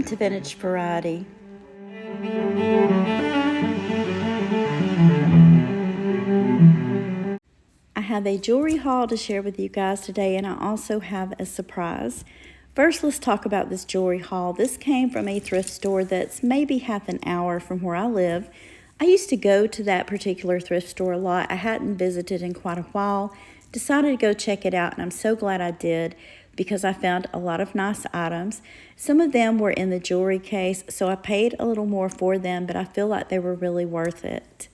Welcome to Vintage Variety. I have a jewelry haul to share with you guys today, and I also have a surprise. First, let's talk about this jewelry haul. This came from a thrift store that's maybe half an hour from where I live. I used to go to that particular thrift store a lot. I hadn't visited in quite a while. Decided to go check it out, and I'm so glad I did because I found a lot of nice items. Some of them were in the jewelry case, so I paid a little more for them, but I feel like they were really worth it.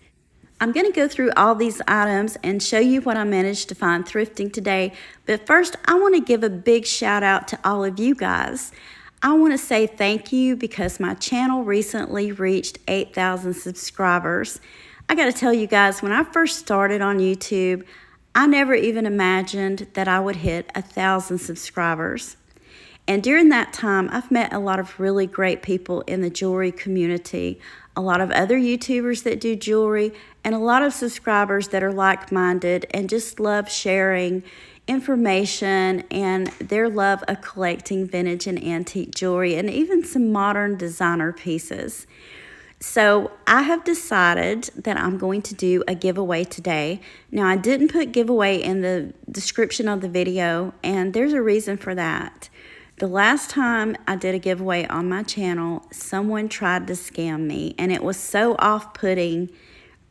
I'm going to go through all these items and show you what I managed to find thrifting today. But first, I want to give a big shout out to all of you guys. I want to say thank you because my channel recently reached 8,000 subscribers. I got to tell you guys, when I first started on YouTube, I never even imagined that I would hit 1,000 subscribers. And during that time, I've met a lot of really great people in the jewelry community, a lot of other YouTubers that do jewelry, and a lot of subscribers that are like-minded and just love sharing information and their love of collecting vintage and antique jewelry and even some modern designer pieces. So I have decided that I'm going to do a giveaway today. Now, I didn't put giveaway in the description of the video, and there's a reason for that. The last time I did a giveaway on my channel, someone tried to scam me, and it was so off-putting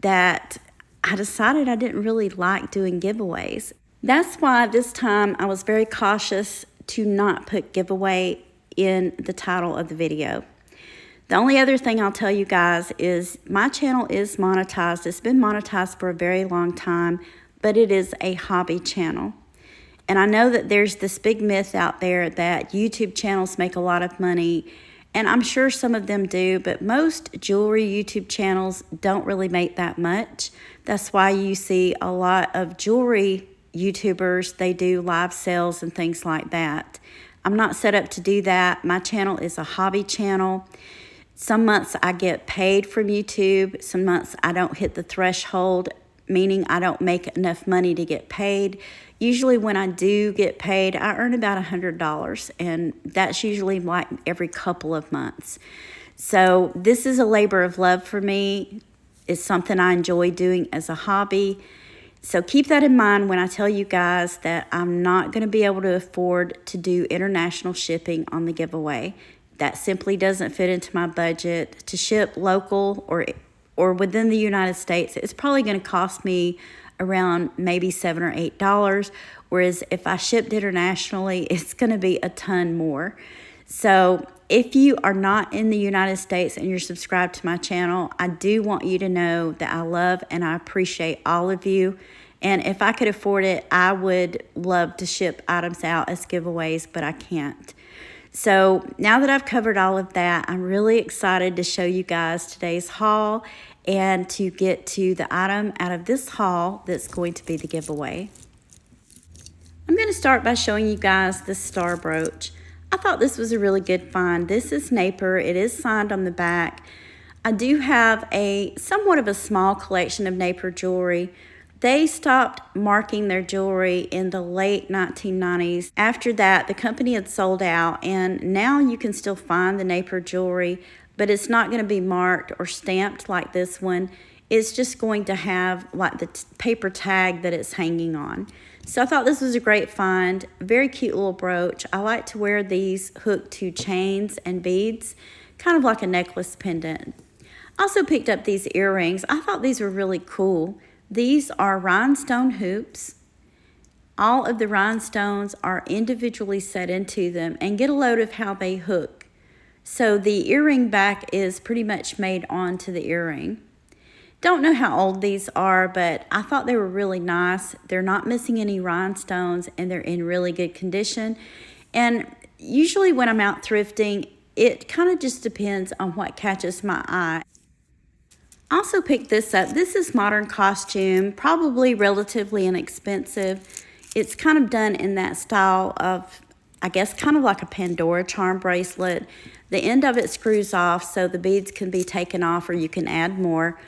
that I decided I didn't really like doing giveaways. That's why this time I was very cautious to not put giveaway in the title of the video. The only other thing I'll tell you guys is my channel is monetized. It's been monetized for a very long time, but it is a hobby channel. And I know that there's this big myth out there that YouTube channels make a lot of money, and I'm sure some of them do, but most jewelry YouTube channels don't really make that much. That's why you see a lot of jewelry YouTubers, they do live sales and things like that. I'm not set up to do that. My channel is a hobby channel. Some months I get paid from YouTube. Some months I don't hit the threshold, meaning I don't make enough money to get paid. Usually when I do get paid, I earn about $100, and that's usually like every couple of months. So this is a labor of love for me. It's something I enjoy doing as a hobby. So keep that in mind when I tell you guys that I'm not going to be able to afford to do international shipping on the giveaway. That simply doesn't fit into my budget. To ship local or within the United States, it's probably going to cost me around maybe $7 or $8, whereas if I shipped internationally, it's going to be a ton more. So if you are not in the United States and you're subscribed to my channel, I do want you to know that I love and I appreciate all of you. And if I could afford it, I would love to ship items out as giveaways, but I can't. So now that I've covered all of that, I'm really excited to show you guys today's haul and to get to the item out of this haul that's going to be the giveaway. I'm going to start by showing you guys this star brooch. I thought this was a really good find. This is Napier. It is signed on the back. I do have a somewhat of a small collection of Napier jewelry. They stopped marking their jewelry in the late 1990s. After that, the company had sold out, and now you can still find the Napier jewelry, but it's not going to be marked or stamped like this one. It's just going to have like the paper tag that it's hanging on. So I thought this was a great find. Very cute little brooch. I like to wear these hooked to chains and beads, kind of like a necklace pendant. Also picked up these earrings. I thought these were really cool. These are rhinestone hoops. All of the rhinestones are individually set into them, and get a load of how they hook. So the earring back is pretty much made onto the earring. Don't know how old these are, but I thought they were really nice. They're not missing any rhinestones, and they're in really good condition. And usually when I'm out thrifting, it kind of just depends on what catches my eye. Also picked this up. This is Modern Costume, probably relatively inexpensive. It's kind of done in that style of, I guess, kind of like a Pandora charm bracelet. The end of it screws off so the beads can be taken off or you can add more.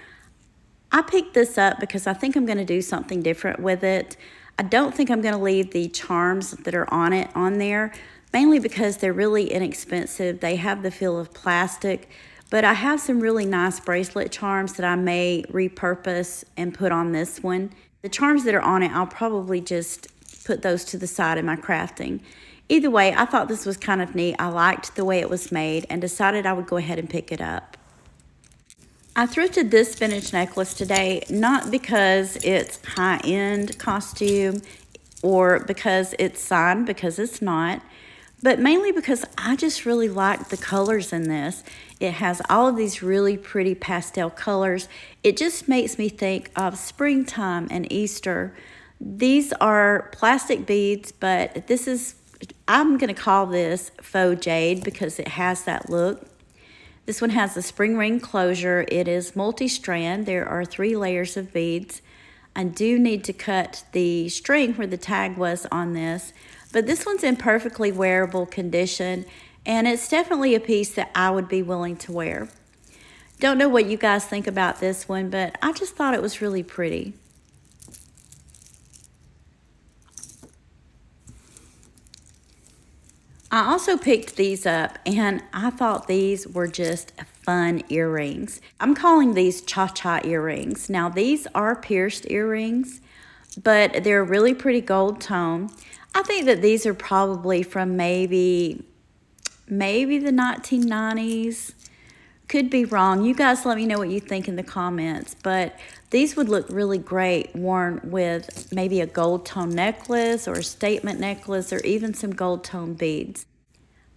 I picked this up because I think I'm going to do something different with it. I don't think I'm going to leave the charms that are on it on there, mainly because they're really inexpensive. They have the feel of plastic, but I have some really nice bracelet charms that I may repurpose and put on this one. The charms that are on it, I'll probably just put those to the side in my crafting. Either way, I thought this was kind of neat. I liked the way it was made and decided I would go ahead and pick it up. I thrifted this vintage necklace today, not because it's high-end costume or because it's signed, because it's not, but mainly because I just really like the colors in this. It has all of these really pretty pastel colors. It just makes me think of springtime and Easter. These are plastic beads, but I'm going to call this faux jade because it has that look. This one has the spring ring closure. It is multi-strand. There are 3 layers of beads. I do need to cut the string where the tag was on this, but this one's in perfectly wearable condition, and it's definitely a piece that I would be willing to wear. Don't know what you guys think about this one, but I just thought it was really pretty. I also picked these up, and I thought these were just fun earrings. I'm calling these cha-cha earrings. Now, these are pierced earrings, but they're a really pretty gold tone. I think that these are probably from maybe the 1990s. Could be wrong. You guys let me know what you think in the comments, but these would look really great worn with maybe a gold tone necklace or a statement necklace or even some gold tone beads.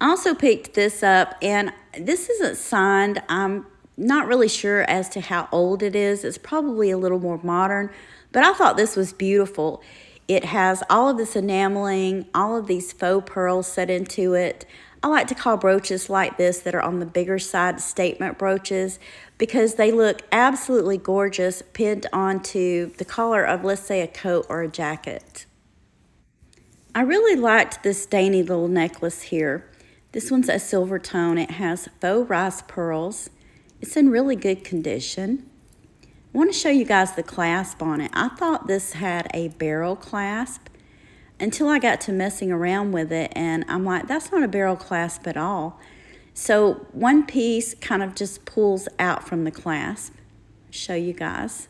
I also picked this up, and this isn't signed. I'm not really sure as to how old it is. It's probably a little more modern, but I thought this was beautiful. It has all of this enameling, all of these faux pearls set into it. I like to call brooches like this that are on the bigger side statement brooches because they look absolutely gorgeous pinned onto the collar of, let's say, a coat or a jacket. I really liked this dainty little necklace here. This one's a silver tone. It has faux rice pearls. It's in really good condition. I want to show you guys the clasp on it. I thought this had a barrel clasp until I got to messing around with it, and I'm like, that's not a barrel clasp at all. So one piece kind of just pulls out from the clasp. I'll show you guys.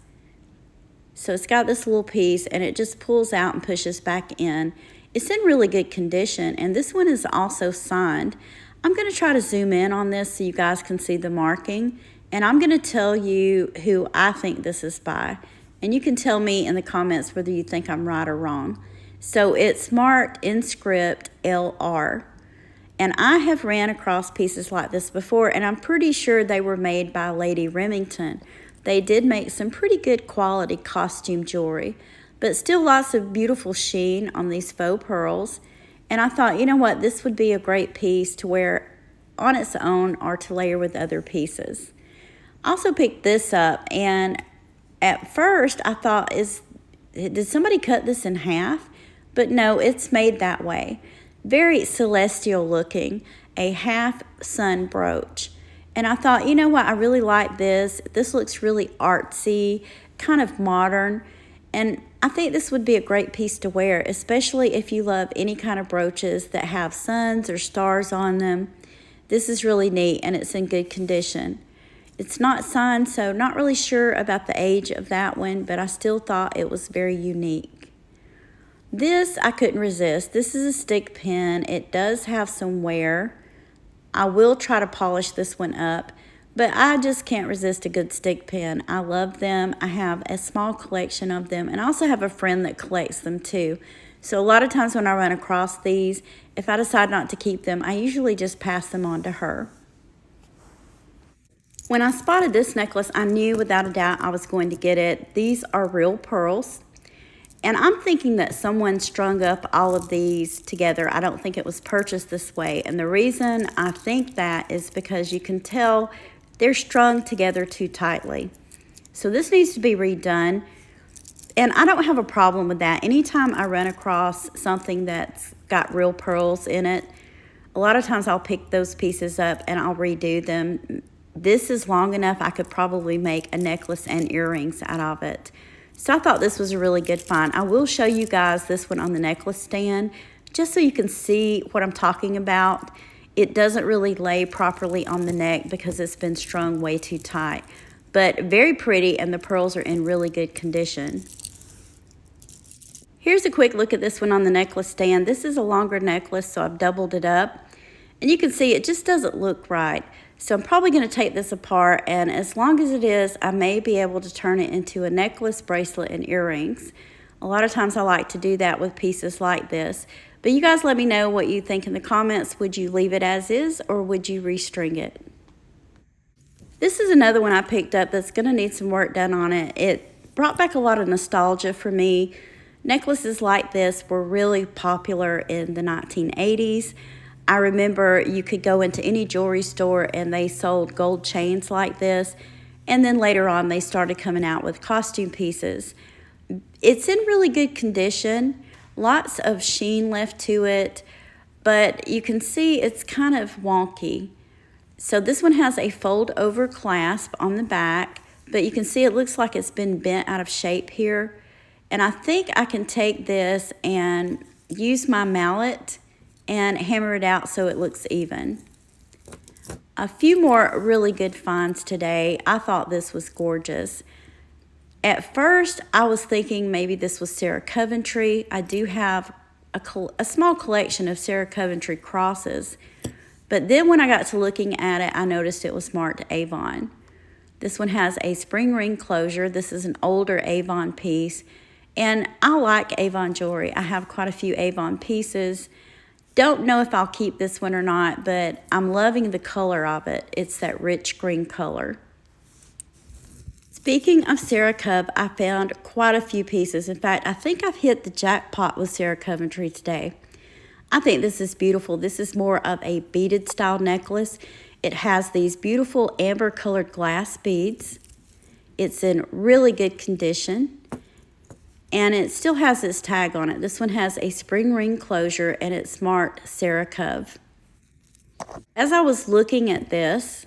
So it's got this little piece, and it just pulls out and pushes back in. It's in really good condition, and this one is also signed. I'm going to try to zoom in on this so you guys can see the marking, and I'm going to tell you who I think this is by, and you can tell me in the comments whether you think I'm right or wrong. So it's marked in script LR. And I have ran across pieces like this before, and I'm pretty sure they were made by Lady Remington. They did make some pretty good quality costume jewelry, but still lots of beautiful sheen on these faux pearls. And I thought, you know what, this would be a great piece to wear on its own or to layer with other pieces. I also picked this up, and at first I thought, did somebody cut this in half? But no, it's made that way. Very celestial looking, a half sun brooch. And I thought, you know what, I really like this. This looks really artsy, kind of modern. And I think this would be a great piece to wear, especially if you love any kind of brooches that have suns or stars on them. This is really neat, and it's in good condition. It's not signed, so not really sure about the age of that one, but I still thought it was very unique. This I couldn't resist. This is a stick pin. It does have some wear. I will try to polish this one up, but I just can't resist a good stick pin. I love them. I have a small collection of them, and I also have a friend that collects them too. So a lot of times when I run across these, if I decide not to keep them, I usually just pass them on to her. When I spotted this necklace, I knew without a doubt I was going to get it. These are real pearls. And I'm thinking that someone strung up all of these together. I don't think it was purchased this way. And the reason I think that is because you can tell they're strung together too tightly. So this needs to be redone. And I don't have a problem with that. Anytime I run across something that's got real pearls in it, a lot of times I'll pick those pieces up and I'll redo them. This is long enough, I could probably make a necklace and earrings out of it. So I thought this was a really good find. I will show you guys this one on the necklace stand Just so you can see what I'm talking about, it doesn't really lay properly on the neck because it's been strung way too tight. But very pretty, and the pearls are in really good condition. Here's a quick look at this one on the necklace stand. This is a longer necklace, so I've doubled it up. And you can see it just doesn't look right. So I'm probably going to take this apart, and as long as it is, I may be able to turn it into a necklace, bracelet, and earrings. A lot of times I like to do that with pieces like this. But you guys let me know what you think in the comments. Would you leave it as is, or would you restring it? This is another one I picked up that's going to need some work done on it. It brought back a lot of nostalgia for me. Necklaces like this were really popular in the 1980s. I remember you could go into any jewelry store and they sold gold chains like this. And then later on, they started coming out with costume pieces. It's in really good condition. Lots of sheen left to it, but you can see it's kind of wonky. So this one has a fold over clasp on the back, but you can see it looks like it's been bent out of shape here. And I think I can take this and use my mallet and hammer it out so it looks even. A few more really good finds today. I thought this was gorgeous. At first, I was thinking maybe this was Sarah Coventry. I do have a small collection of Sarah Coventry crosses. But then when I got to looking at it, I noticed it was marked Avon. This one has a spring ring closure. This is an older Avon piece. And I like Avon jewelry. I have quite a few Avon pieces. Don't know if I'll keep this one or not, but I'm loving the color of it. It's that rich green color. Speaking of Sarah Cov, I found quite a few pieces. In fact, I think I've hit the jackpot with Sarah Coventry today. I think this is beautiful. This is more of a beaded style necklace. It has these beautiful amber colored glass beads. It's in really good condition. And it still has its tag on it. This one has a spring ring closure, and it's marked Sarah Cov. As I was looking at this,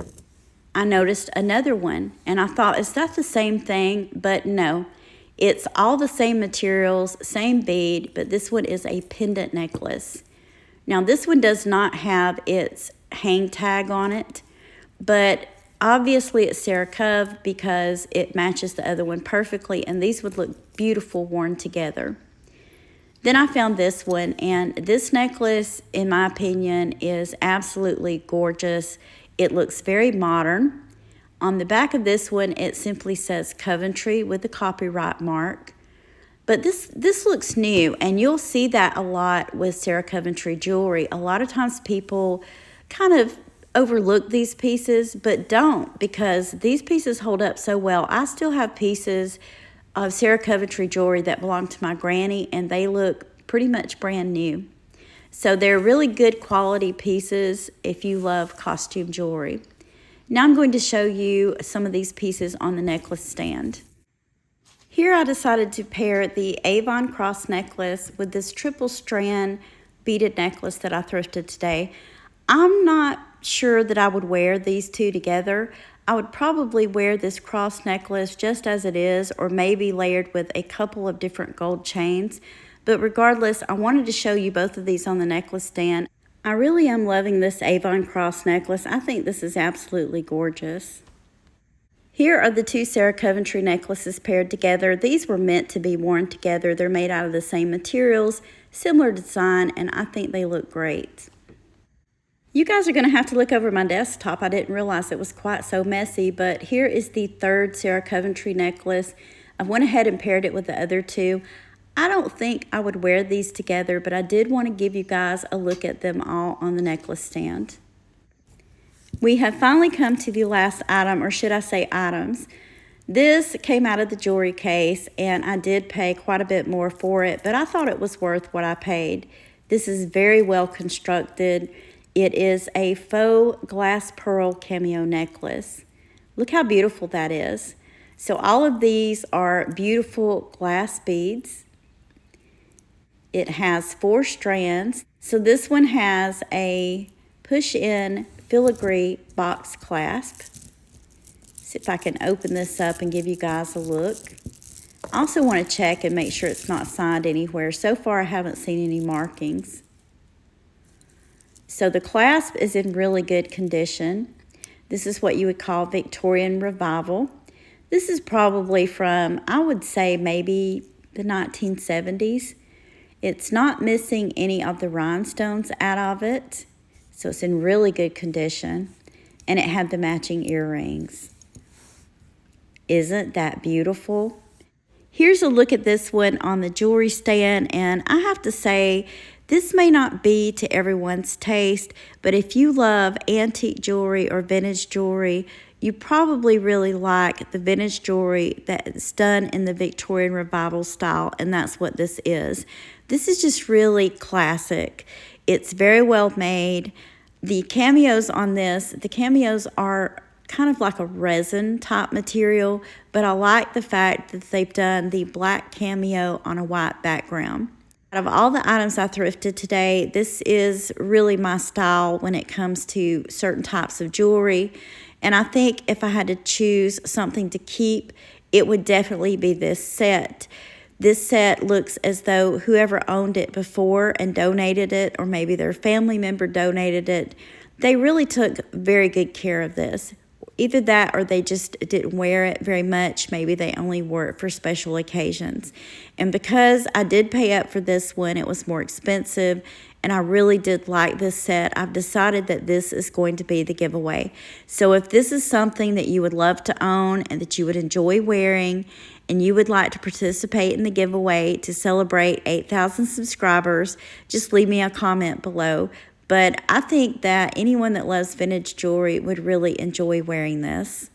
I noticed another one, and I thought, is that the same thing? But no, it's all the same materials, same bead, but this one is a pendant necklace. Now, this one does not have its hang tag on it, but obviously it's Sarah Cov because it matches the other one perfectly, and these would look beautiful worn together. Then I found this one, and this necklace, in my opinion, is absolutely gorgeous. It looks very modern. On the back of this one, it simply says Coventry with the copyright mark. But this looks new, and you'll see that a lot with Sarah Coventry jewelry. A lot of times people kind of overlook these pieces, but don't, because these pieces hold up so well. I still have pieces of Sarah Coventry jewelry that belong to my granny, and they look pretty much brand new. So they're really good quality pieces if you love costume jewelry. Now I'm going to show you some of these pieces on the necklace stand. Here I decided to pair the Avon cross necklace with this triple strand beaded necklace that I thrifted today. I'm not sure that I would wear these two together. I would probably wear this cross necklace just as it is, or maybe layered with a couple of different gold chains. But regardless, I wanted to show you both of these on the necklace stand. I really am loving this Avon cross necklace. I think this is absolutely gorgeous. Here are the two Sarah Coventry necklaces paired together. These were meant to be worn together. They're made out of the same materials, similar design, and I think they look great. You guys are going to have to look over my desktop. I didn't realize it was quite so messy, but here is the third Sarah Coventry necklace. I went ahead and paired it with the other two. I don't think I would wear these together, but I did want to give you guys a look at them all on the necklace stand. We have finally come to the last item, or should I say items. This came out of the jewelry case, and I did pay quite a bit more for it, but I thought it was worth what I paid. This is very well constructed. It is a faux glass pearl cameo necklace. Look how beautiful that is. So all of these are beautiful glass beads. It has 4 strands. So this one has a push-in filigree box clasp. See if I can open this up and give you guys a look. I also want to check and make sure it's not signed anywhere. So far I haven't seen any markings. So the clasp is in really good condition. This is what you would call Victorian Revival. This is probably from, I would say, maybe the 1970s. It's not missing any of the rhinestones out of it, so it's in really good condition. And it had the matching earrings. Isn't that beautiful? Here's a look at this one on the jewelry stand, and I have to say, this may not be to everyone's taste, but if you love antique jewelry or vintage jewelry, you probably really like the vintage jewelry that's done in the Victorian Revival style, and that's what this is. This is just really classic. It's very well made. The cameos on this, the cameos are kind of like a resin type material, but I like the fact that they've done the black cameo on a white background. Out of all the items I thrifted today, this is really my style when it comes to certain types of jewelry. And I think if I had to choose something to keep, it would definitely be this set. This set looks as though whoever owned it before and donated it, or maybe their family member donated it, they really took very good care of this. Either that or they just didn't wear it very much. Maybe they only wore it for special occasions. And because I did pay up for this one, it was more expensive, and I really did like this set, I've decided that this is going to be the giveaway. So if this is something that you would love to own and that you would enjoy wearing, and you would like to participate in the giveaway to celebrate 8,000 subscribers, just leave me a comment below. But I think that anyone that loves vintage jewelry would really enjoy wearing this.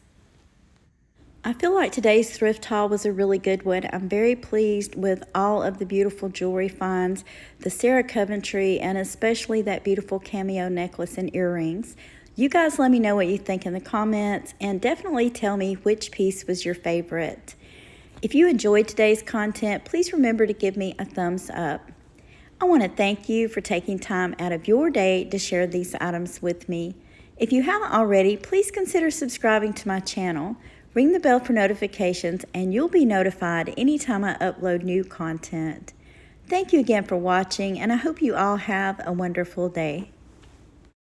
I feel like today's thrift haul was a really good one. I'm very pleased with all of the beautiful jewelry finds, the Sarah Coventry, and especially that beautiful cameo necklace and earrings. You guys let me know what you think in the comments, and definitely tell me which piece was your favorite. If you enjoyed today's content, please remember to give me a thumbs up. I want to thank you for taking time out of your day to share these items with me. If you haven't already, please consider subscribing to my channel. Ring the bell for notifications, and you'll be notified anytime I upload new content. Thank you again for watching, and I hope you all have a wonderful day.